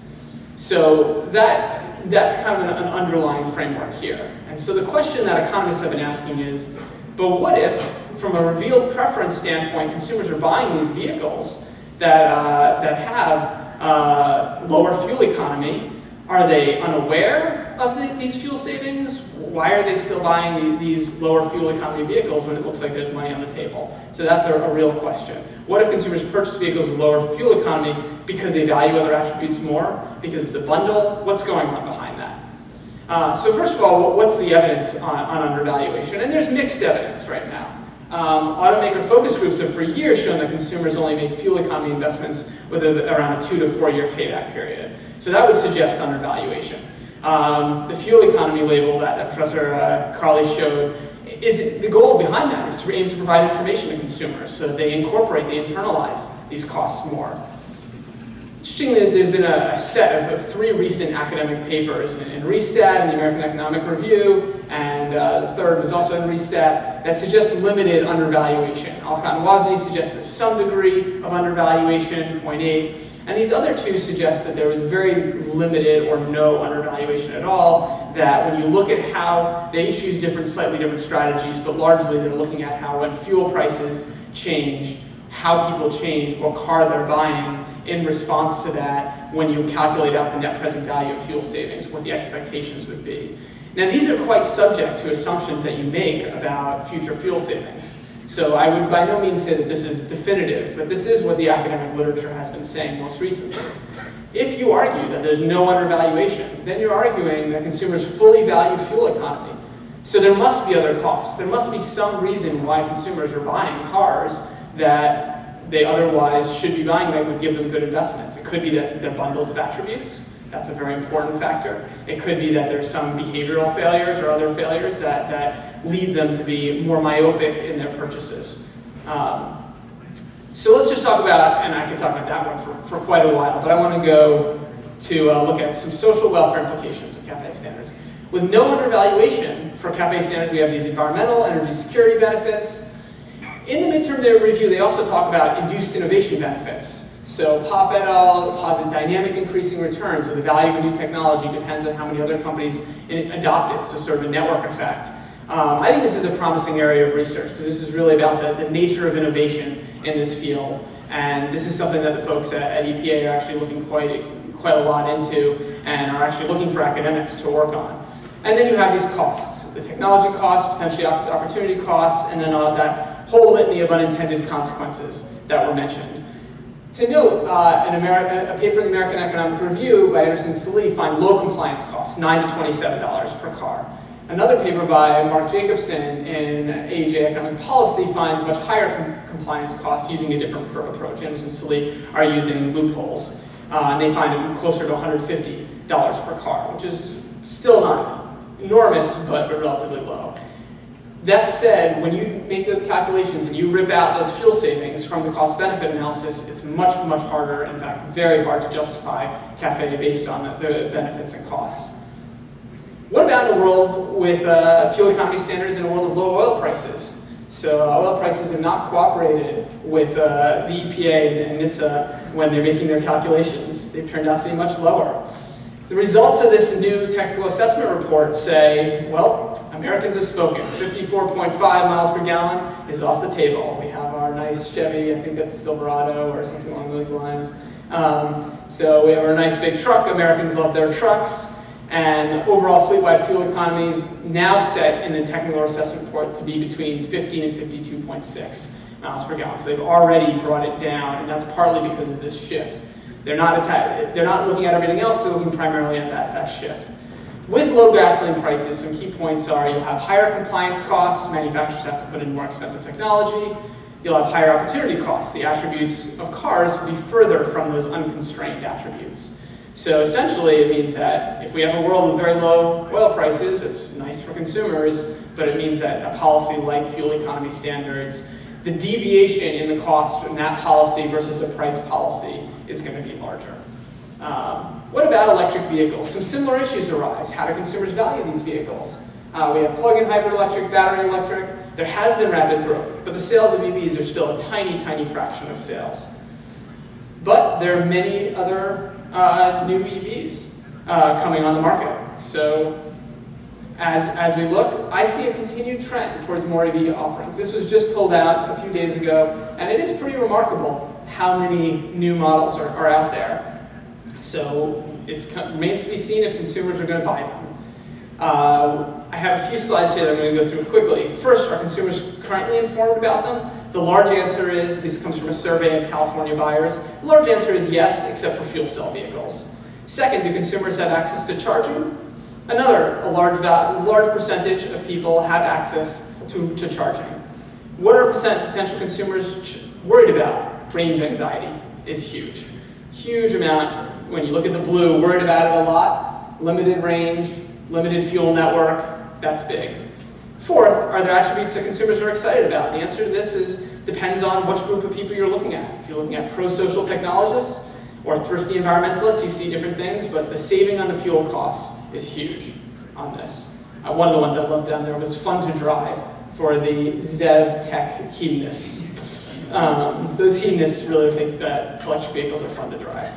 So that's kind of an underlying framework here. And so the question that economists have been asking is, but what if, from a revealed preference standpoint, consumers are buying these vehicles that have lower fuel economy? Are they unaware of these fuel savings? Why are they still buying these lower fuel economy vehicles when it looks like there's money on the table? So that's a real question. What if consumers purchase vehicles with lower fuel economy because they value other attributes more? Because it's a bundle? What's going on behind that? So first of all, what's the evidence on undervaluation? And there's mixed evidence right now. Automaker focus groups have for years shown that consumers only make fuel economy investments with around a 2 to 4 year payback period. So that would suggest undervaluation. The fuel economy label that Professor Carley showed, the goal behind that is to aim to provide information to consumers so that they incorporate, they internalize these costs more. Interestingly, there's been a set of 3 recent academic papers in Restat, in the American Economic Review, and the third was also in Restat, that suggest limited undervaluation. Alcott and Wozni suggested some degree of undervaluation, 0.8, and these other 2 suggest that there was very limited or no undervaluation at all, that when you look at how they each use slightly different strategies, but largely they're looking at how when fuel prices change, how people change, what car they're buying, in response to that, when you calculate out the net present value of fuel savings, what the expectations would be. Now, these are quite subject to assumptions that you make about future fuel savings. So I would by no means say that this is definitive, but this is what the academic literature has been saying most recently. If you argue that there's no undervaluation, then you're arguing that consumers fully value fuel economy. So there must be other costs. There must be some reason why consumers are buying cars that they otherwise should be buying that would give them good investments. It could be that they're bundles of attributes. That's a very important factor. It could be that there's some behavioral failures or other failures that lead them to be more myopic in their purchases. So let's just talk about, and I could talk about that one for quite a while, but I want to go to look at some social welfare implications of CAFE standards. With no undervaluation for CAFE standards, we have these environmental, energy security benefits. In the midterm review, they also talk about induced innovation benefits. So Pop et al. Posit dynamic increasing returns, where the value of a new technology depends on how many other companies adopt it, so sort of a network effect. I think this is a promising area of research, because this is really about the nature of innovation in this field. And this is something that the folks at EPA are actually looking quite a lot into, and are actually looking for academics to work on. And then you have these costs, the technology costs, potentially opportunity costs, and then that whole litany of unintended consequences that were mentioned. To note, a paper in the American Economic Review by Anderson Salee find low compliance costs, $9 to $27 per car. Another paper by Mark Jacobson in AEJ Economic Policy finds much higher compliance costs using a different approach. Anderson Silly are using loopholes, and they find it closer to $150 per car, which is still not enormous, but relatively low. That said, when you make those calculations and you rip out those fuel savings from the cost-benefit analysis, it's much, much harder, in fact, very hard to justify CAFE based on the benefits and costs. What about in a world with fuel economy standards in a world of low oil prices? So oil prices have not cooperated with the EPA and NHTSA when they're making their calculations. They've turned out to be much lower. The results of this new technical assessment report say, well, Americans have spoken. 54.5 miles per gallon is off the table. We have our nice Chevy, I think that's a Silverado or something along those lines. So we have our nice big truck. Americans love their trucks. And overall fleet-wide fuel economy is now set in the technical assessment report to be between 50 and 52.6 miles per gallon. So they've already brought it down, and that's partly because of this shift. They're not looking at everything else, they're looking primarily at that shift. With low gasoline prices, some key points are you'll have higher compliance costs, manufacturers have to put in more expensive technology, you'll have higher opportunity costs. The attributes of cars will be further from those unconstrained attributes. So essentially it means that if we have a world with very low oil prices, it's nice for consumers, but it means that a policy like fuel economy standards, the deviation in the cost in that policy versus a price policy is going to be larger. What about electric vehicles? Some similar issues arise. How do consumers value these vehicles? We have plug-in hybrid electric, battery electric. There has been rapid growth, but the sales of EVs are still a tiny, tiny fraction of sales. But there are many other new EVs coming on the market. So as we look, I see a continued trend towards more EV offerings. This was just pulled out a few days ago, and it is pretty remarkable how many new models are out there. So it remains to be seen if consumers are going to buy them. I have a few slides here that I'm going to go through quickly. First, are consumers currently informed about them? The large answer is, this comes from a survey of California buyers, the large answer is yes, except for fuel cell vehicles. Second, do consumers have access to charging? A large percentage of people have access to charging. What are potential consumers worried about? Range anxiety is huge. Huge amount, when you look at the blue, worried about it a lot. Limited range, limited fuel network, that's big. Fourth, are there attributes that consumers are excited about? The answer to this depends on which group of people you're looking at. If you're looking at pro-social technologists or thrifty environmentalists, you see different things, but the saving on the fuel costs is huge on this. One of the ones I loved down there was fun to drive for the ZEV tech hedonists. Those hedonists really think that electric vehicles are fun to drive.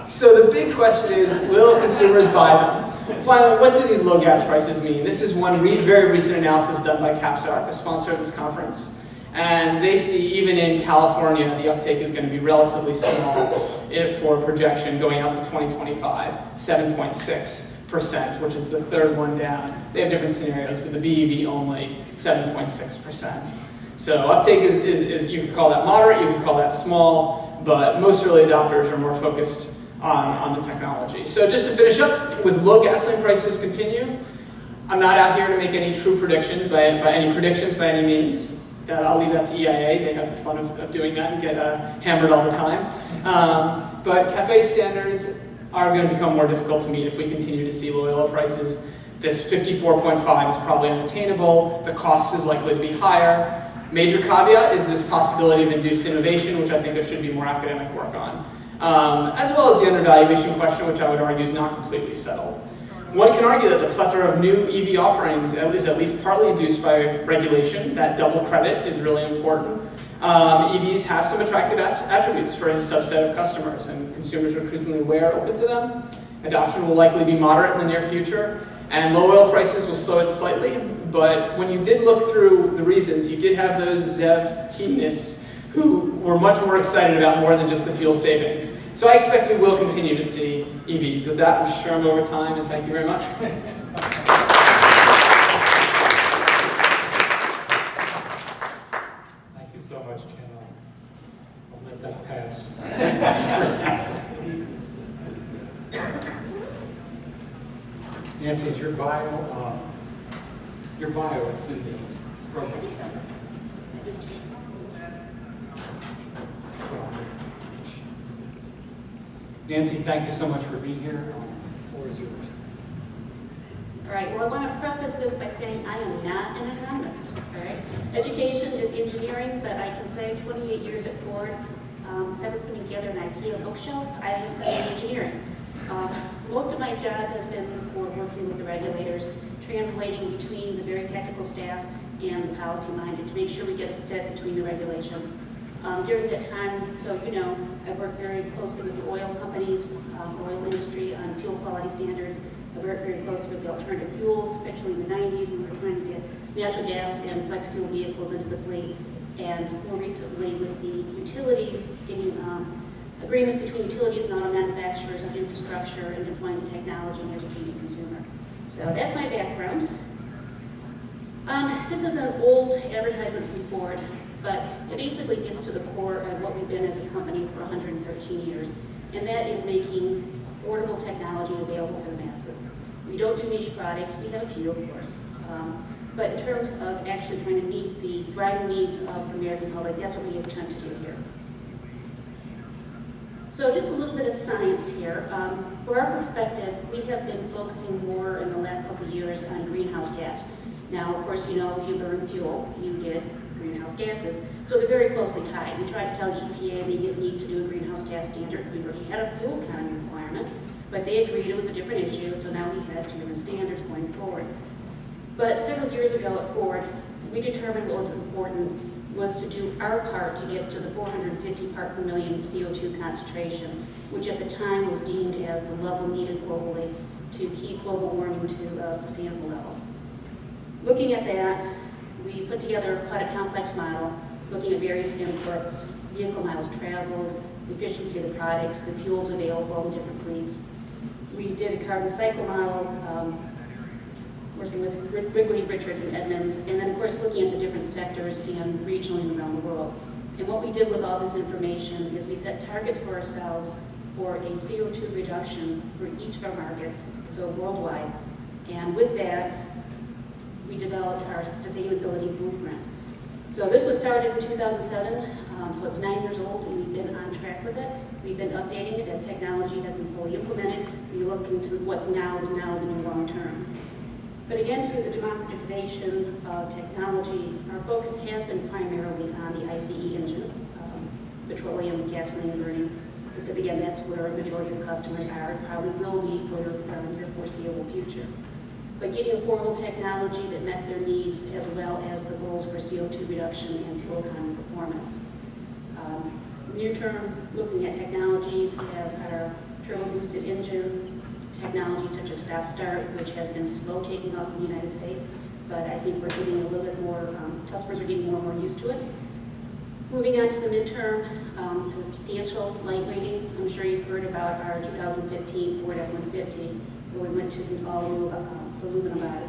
So the big question is, will consumers buy them? Finally, what do these low gas prices mean? This is one very recent analysis done by CAPSARC, a sponsor of this conference. And they see even in California, the uptake is going to be relatively small for projection going out to 2025, 7.6%, which is the third one down. They have different scenarios, but the BEV only, 7.6%. So uptake is you could call that moderate, you could call that small, but most early adopters are more focused on the technology. So just to finish up, with low gasoline prices continue, I'm not out here to make any true predictions by any means. I'll leave that to EIA. They have the fun of doing that and get hammered all the time. But CAFE standards are going to become more difficult to meet if we continue to see low oil prices. This 54.5 is probably unattainable. The cost is likely to be higher. Major caveat is this possibility of induced innovation, which I think there should be more academic work on. As well as the undervaluation question, which I would argue is not completely settled. One can argue that the plethora of new EV offerings is at least partly induced by regulation. That double credit is really important. EVs have some attractive attributes for a subset of customers, and consumers are increasingly aware and open to them. Adoption will likely be moderate in the near future, and low oil prices will slow it slightly. But when you did look through the reasons, you did have those ZEV hedonists who were much more excited about more than just the fuel savings. So I expect we will continue to see EVs. With that, I'm sure I'm over time, and thank you very much. Thank you so much, Ken. I'll let that pass. Nancy, is your bio is in the program. Nancy, thank you so much for being here. The floor is yours. All right, well, I want to preface this by saying I am not an economist, all right? Education is engineering, but I can say 28 years at Ford, instead of putting together an IKEA bookshelf, I have done engineering. Most of my job has been for working with the regulators, translating between the very technical staff and the policy-minded to make sure we get a fit between the regulations. During that time, so you know, I've worked very closely with the oil companies, oil industry on fuel quality standards. I worked very closely with the alternative fuels, especially in the 90s when we were trying to get natural gas and flex fuel vehicles into the fleet. And more recently with the utilities, getting agreements between utilities and auto manufacturers on infrastructure and deploying the technology and educating the consumer. So that's my background. This is an old advertisement from Ford, but it basically gets to the core of what we've been as a company for 113 years, and that is making affordable technology available for the masses. We don't do niche products, we have a few, of course. But in terms of actually trying to meet the driving needs of the American public, that's what we have tried to do here. So just a little bit of science here. For our perspective, we have been focusing more in the last couple of years on greenhouse gas. Now, of course, you know, if you burn fuel, you get greenhouse gases. So they're very closely tied. We tried to tell EPA they didn't need to do a greenhouse gas standard. We already had a fuel economy requirement, but they agreed it was a different issue, so now we had two different standards going forward. But several years ago at Ford, we determined what was important was to do our part to get to the 450 part per million CO2 concentration, which at the time was deemed as the level needed globally to keep global warming to a sustainable level. Looking at that, we put together quite a complex model, looking at various inputs, vehicle miles traveled, the efficiency of the products, the fuels available in different fleets. We did a carbon cycle model, working with Wrigley, Richards, and Edmonds, and then of course looking at the different sectors and regionally around the world. And what we did with all this information is we set targets for ourselves for a CO2 reduction for each of our markets, so worldwide. And with that, we developed our sustainability blueprint. So this was started in 2007, so it's 9 years old, and we've been on track with it. We've been updating it as technology has been fully implemented. We look into what now is now the new long term. But again, to the democratization of technology, our focus has been primarily on the ICE engine, petroleum, gasoline burning, because again, that's where a majority of customers are and probably will be for your foreseeable future. But getting affordable technology that met their needs as well as the goals for CO2 reduction and fuel economy performance. Near term, looking at technologies as our turbo-boosted engine, technology such as stop-start, which has been slow taking off in the United States, but I think we're getting a little bit more, customers are getting more and more used to it. Moving on to the midterm, substantial lightweighting. I'm sure you've heard about our 2015 Ford F-150, where we went to the all-new aluminum body.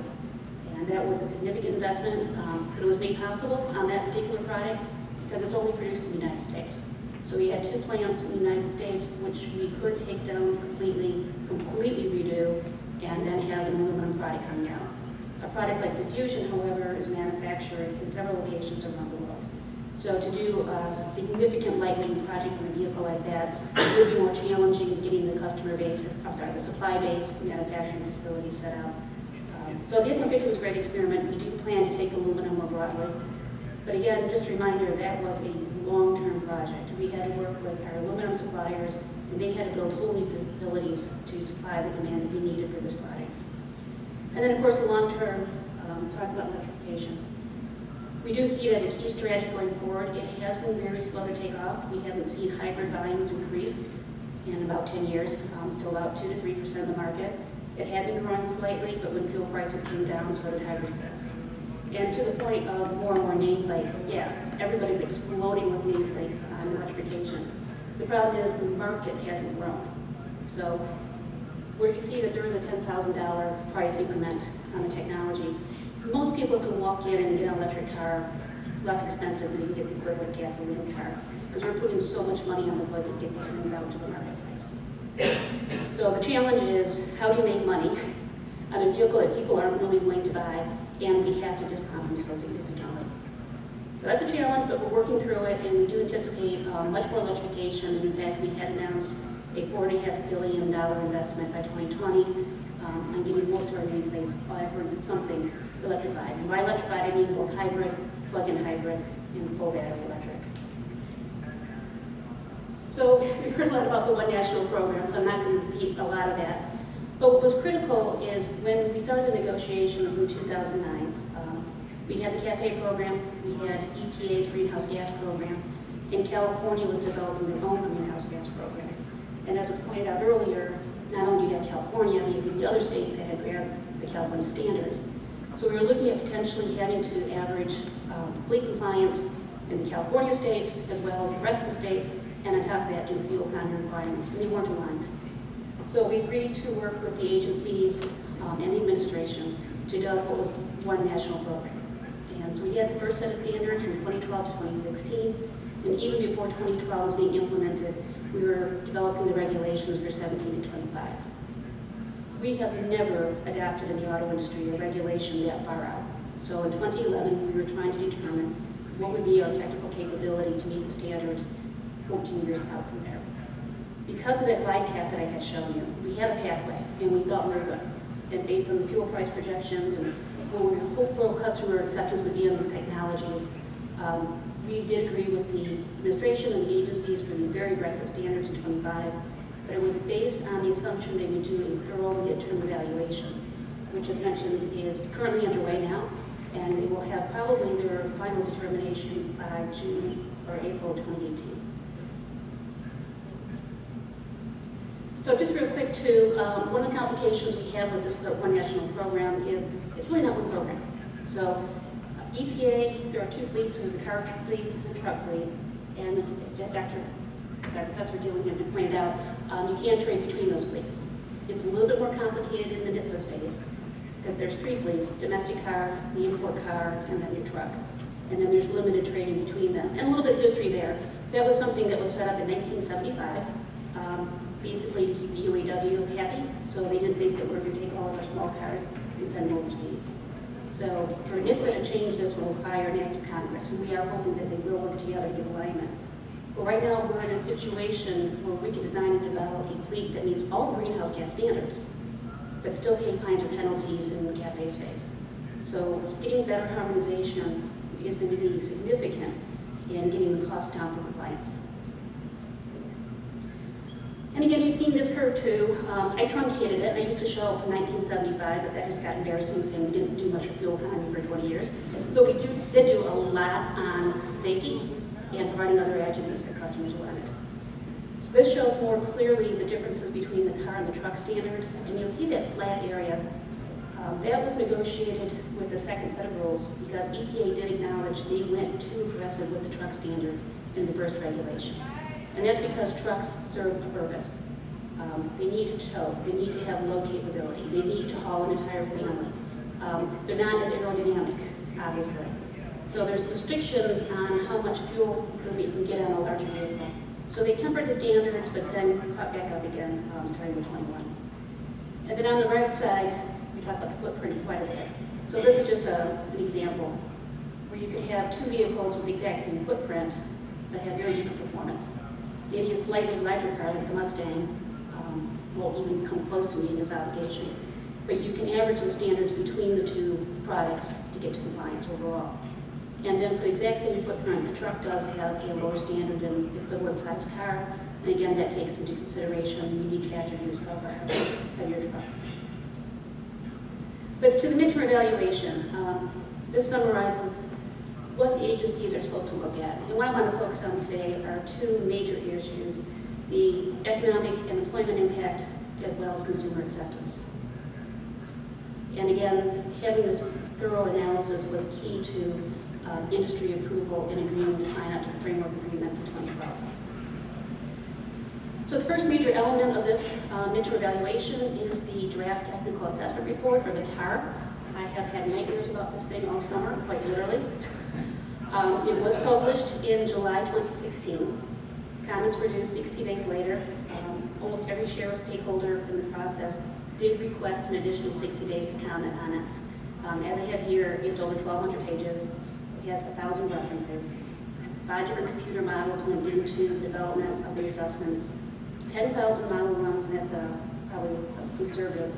And that was a significant investment, but it was made possible on that particular product because it's only produced in the United States. So we had two plants in the United States which we could take down completely redo, and then have an aluminum product coming out. A product like the Fusion, however, is manufactured in several locations around the world. So to do a significant lightweighting project on a vehicle like that, it would be more challenging getting the customer base, the supply base, manufacturing facilities set up. So the F-150 was a great experiment. We do plan to take aluminum more broadly. But again, just a reminder, that was a long-term project. We had to work with our aluminum suppliers, and they had to build whole new facilities to supply the demand that we needed for this product. And then, of course, the long-term, talk about electrification. We do see it as a key strategy going forward. It has been very slow to take off. We haven't seen hybrid volumes increase in about 10 years, still about 2 to 3% of the market. It had been growing slightly, but when fuel prices came down, so did hybrid sales. And to the point of more and more nameplates, yeah, everybody's exploding with nameplates on electrification. The problem is the market hasn't grown. So where you see that there is a $10,000 price increment on the technology, most people can walk in and get an electric car less expensive than you can get the equivalent gasoline car, because we're putting so much money on the budget to get these things out to the marketplace. So the challenge is, how do you make money on a vehicle that people aren't really willing to buy, and we have to discount them so significantly? So that's a challenge, but we're working through it, and we do anticipate much more electrification. In fact, we had announced a $4.5 billion investment by 2020 on getting most of our nameplates offering something electrified. And by electrified, I mean both hybrid, plug-in hybrid, and full battery electric. So we've heard a lot about the One National program, so I'm not going to repeat a lot of that. But what was critical is when we started the negotiations in 2009, we had the CAFE program, we had EPA's greenhouse gas program, and California was developing their own greenhouse gas program. And as was pointed out earlier, not only do you have California, you have the other states that had grabbed the California standards. So we were looking at potentially having to average fleet compliance in the California states as well as the rest of the states, and on top of that, do fuel economy requirements, and they weren't aligned. So we agreed to work with the agencies and the administration to develop what was one national program. And so we had the first set of standards from 2012 to 2016, and even before 2012 was being implemented, we were developing the regulations for 17 to 25. We have never adopted in the auto industry a regulation that far out. So in 2011, we were trying to determine what would be our technical capability to meet the standards 14 years out from there. Because of that glide path that I had shown you, we had a pathway, and we thought we were good. And based on the fuel price projections and what we hopeful customer acceptance would be on these technologies, we did agree with the administration and the agencies for these very aggressive standards in 25, but it was based on the assumption they would do a thorough midterm evaluation, which as mentioned is currently underway now, and they will have probably their final determination by June or April 2018. So just real quick too, one of the complications we have with this One National program is it's really not one program. So EPA, there are two fleets, there's the car fleet and the truck fleet, and Professor Gilligan pointed out, you can't trade between those fleets. It's a little bit more complicated in the NHTSA space, because there's three fleets, domestic car, the import car, and then your truck. And then there's limited trading between them. And a little bit of history there. That was something that was set up in 1975. Basically to keep the UAW happy, so they didn't think that we were going to take all of our small cars and send them overseas. So for NHTSA to change this will require an act of Congress, and we are hoping that they will work together to get alignment. But right now we're in a situation where we can design and develop a fleet that meets all the greenhouse gas standards, but still pay fines or penalties in the CAFE space. So getting better harmonization is going to be significant in getting the cost down for compliance. And again, you've seen this curve too. I truncated it, and I used to show it from 1975, but that just got embarrassing saying we didn't do much for fuel economy for 20 years. But we did do a lot on safety and providing other attributes that customers wanted. So this shows more clearly the differences between the car and the truck standards, and you'll see that flat area. That was negotiated with the second set of rules because EPA did acknowledge they went too aggressive with the truck standard in the first regulation. And that's because trucks serve a purpose. They need to tow, they need to have load capability, they need to haul an entire family. They're not as aerodynamic, obviously. So there's restrictions on how much fuel you can get on a larger vehicle. So they tempered the standards, but then caught back up again starting with 21. And then on the right side, we talk about the footprint quite a bit. So this is just an example where you could have two vehicles with the exact same footprint that have very different performance. Maybe a slightly larger car like the Mustang won't even come close to meeting this obligation. But you can average the standards between the two products to get to compliance overall. And then for the exact same footprint, the truck does have a lower standard than the equivalent size car. And again, that takes into consideration unique attributes of your trucks. But to the midterm evaluation, this summarizes what the agencies are supposed to look at. And what I want to focus on today are two major issues, the economic and employment impact, as well as consumer acceptance. And again, having this thorough analysis was key to industry approval and agreement to sign up to the framework agreement in 2012. So the first major element of this midterm evaluation is the draft technical assessment report, or the TAR. I have had nightmares about this thing all summer, quite literally. It was published in July 2016. Comments were due 60 days later. Almost every stakeholder in the process did request an additional 60 days to comment on it. As I have here, it's over 1,200 pages. It has 1,000 references. 5 different computer models went into the development of the assessments. 10,000 mile runs, that's probably a conservative